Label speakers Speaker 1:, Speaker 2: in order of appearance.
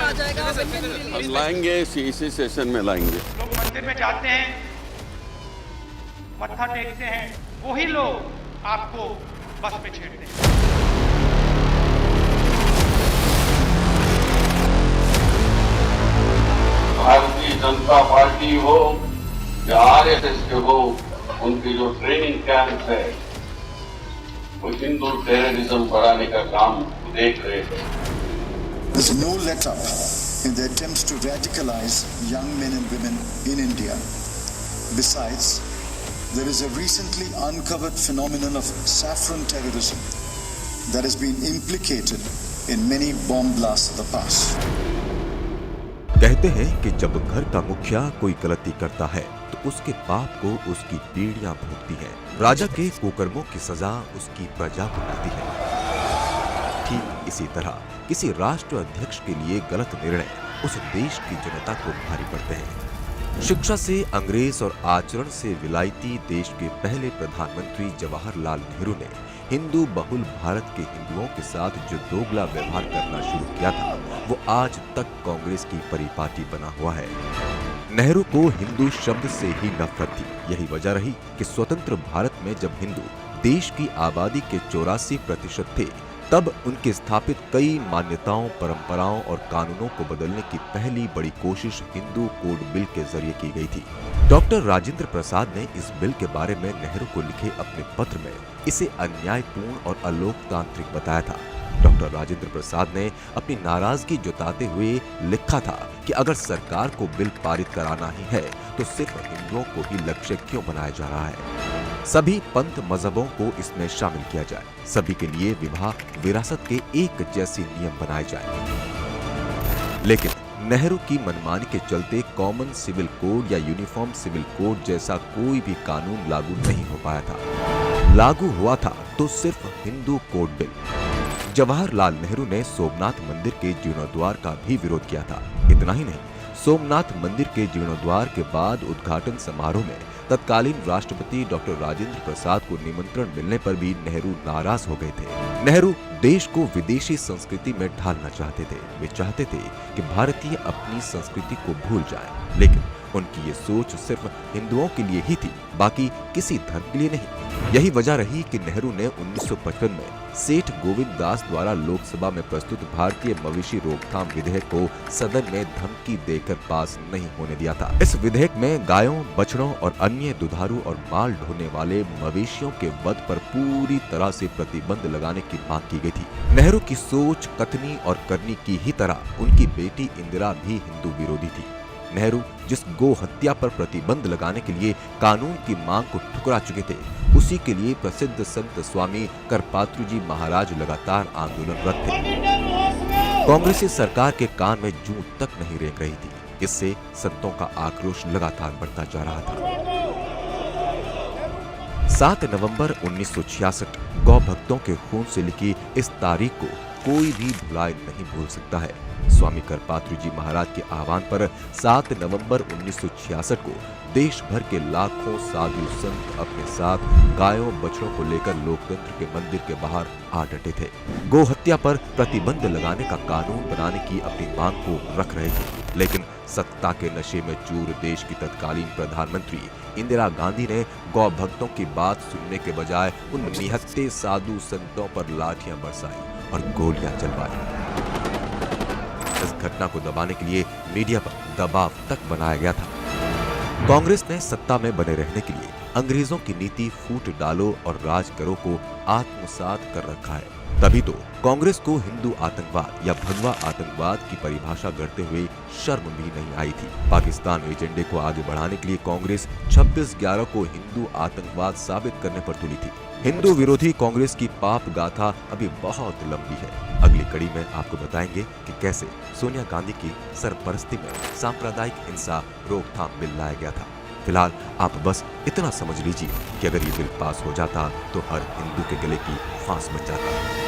Speaker 1: आ जाएगा।
Speaker 2: लाएंगे, इसी सेशन में लाएंगे।
Speaker 3: लोग मंदिर में जाते हैं, मत्था टेकते हैं, वही लोग आपको बस में छेड़ते हैं।
Speaker 2: भारतीय जनता पार्टी हो या आरएसएस के हो, उनकी जो ट्रेनिंग कैंप है वो हिंदू टेररिज्म बढ़ाने का काम देख रहे हैं।
Speaker 4: There's no let up in the attempts to radicalize young men and women in India. Besides, there is a recently uncovered phenomenon of saffron terrorism that has been implicated in many bomb blasts of the past.
Speaker 5: कहते हैं कि जब घर का मुखिया कोई गलती करता है तो उसके पाप को उसकी पीढ़ियां भोगती हैं। राजा के कुकर्मों की सजा उसकी प्रजा को मिलती है। ठीक इसी तरह किसी राष्ट्र अध्यक्ष के लिए गलत निर्णय उस देश की जनता को भारी पड़ते हैं। शिक्षा से अंग्रेज और आचरण से विलायती देश के पहले प्रधानमंत्री जवाहरलाल नेहरू ने हिंदू बहुल भारत के हिंदुओं के साथ जो दोगला व्यवहार करना शुरू किया था वो आज तक कांग्रेस की परिपाटी बना हुआ है। नेहरू को हिंदू शब्द से ही नफरत थी। यही वजह रही कि स्वतंत्र भारत में जब हिंदू देश की आबादी के 84% थे तब उनके स्थापित कई मान्यताओं, परंपराओं और कानूनों को बदलने की पहली बड़ी कोशिश हिंदू कोड बिल के जरिए की गई थी। डॉक्टर राजेंद्र प्रसाद ने इस बिल के बारे में नेहरू को लिखे अपने पत्र में इसे अन्यायपूर्ण और अलोकतांत्रिक बताया था। डॉक्टर राजेंद्र प्रसाद ने अपनी नाराजगी जताते हुए लिखा था कि अगर सरकार को बिल पारित कराना ही है तो सिर्फ हिंदुओं को ही लक्ष्य क्यों बनाया जा रहा है। सभी पंथ मजहबों को इसमें शामिल किया जाए, सभी के लिए विवाह विरासत के एक जैसे नियम बनाए जाए। लेकिन नेहरू की मनमानी के चलते कॉमन सिविल कोड या यूनिफॉर्म सिविल कोड जैसा कोई भी कानून लागू नहीं हो पाया था। लागू हुआ था तो सिर्फ हिंदू कोड बिल। जवाहरलाल नेहरू ने सोमनाथ मंदिर के जीर्णोद्वार का भी विरोध किया था। इतना ही नहीं, सोमनाथ मंदिर के जीर्णोद्वार के बाद उद्घाटन समारोह में तत्कालीन राष्ट्रपति डॉक्टर राजेंद्र प्रसाद को निमंत्रण मिलने पर भी नेहरू नाराज हो गए थे। नेहरू देश को विदेशी संस्कृति में ढालना चाहते थे। वे चाहते थे कि भारतीय अपनी संस्कृति को भूल जाएं, लेकिन उनकी ये सोच सिर्फ हिंदुओं के लिए ही थी, बाकी किसी धर्म के लिए नहीं। यही वजह रही कि नेहरू ने 1955 में सेठ गोविंद दास द्वारा लोकसभा में प्रस्तुत भारतीय मवेशी रोकथाम विधेयक को सदन में धमकी देकर पास नहीं होने दिया था। इस विधेयक में गायों, बछड़ों और अन्य दुधारू और माल ढोने वाले मवेशियों के वध पर पूरी तरह से प्रतिबंध लगाने की मांग की गई थी। नेहरू की सोच कथनी और करनी की ही तरह उनकी बेटी इंदिरा भी हिंदू विरोधी थी। नेहरू जिस गो हत्या पर प्रतिबंध लगाने के लिए कानून की मांग को ठुकरा चुके थे, उसी के लिए प्रसिद्ध संत स्वामी करपात्रु जी महाराज लगातार आंदोलनरत थे। कांग्रेसी सरकार के कान में जूं तक नहीं रेंग रही थी। इससे संतों का आक्रोश लगातार बढ़ता जा रहा था। 7 नवंबर 1966 गौ भक्तों के खून से लिखी इस तारीख को कोई भी भुलाए नहीं भूल सकता है। स्वामी करपात्रु जी महाराज के आह्वान पर 7 नवंबर 1966 को देश भर के लाखों साधु संत अपने साथ गायों बछड़ों को लेकर लोकतंत्र के मंदिर के बाहर आ डटे थे। गो हत्या पर प्रतिबंध लगाने का कानून बनाने की अपनी मांग को रख रहे थे, लेकिन सत्ता के नशे में चूर देश की तत्कालीन प्रधानमंत्री इंदिरा गांधी ने गौ भक्तों की बात सुनने के बजाय उन निहत्थे साधु संतों पर लाठियां बरसाई और गोलियां चलवाई। इस घटना को दबाने के लिए मीडिया पर दबाव तक बनाया गया था। कांग्रेस ने सत्ता में बने रहने के लिए अंग्रेजों की नीति फूट डालो और राज करो को आत्मसात कर रखा है। तभी तो कांग्रेस को हिंदू आतंकवाद या भगवा आतंकवाद की परिभाषा गढ़ते हुए शर्म भी नहीं आई थी। पाकिस्तान एजेंडे को आगे बढ़ाने के लिए कांग्रेस 26/11 को हिंदू आतंकवाद साबित करने पर तुली थी। हिंदू विरोधी कांग्रेस की पाप गाथा अभी बहुत लंबी है। अगली कड़ी में आपको बताएंगे कि कैसे सोनिया गांधी की सरपरस्ती में सांप्रदायिक हिंसा रोकथाम बिल लाया गया था। फिलहाल आप बस इतना समझ लीजिए कि अगर ये बिल पास हो जाता तो हर हिंदू के गले की फांस बच जाता।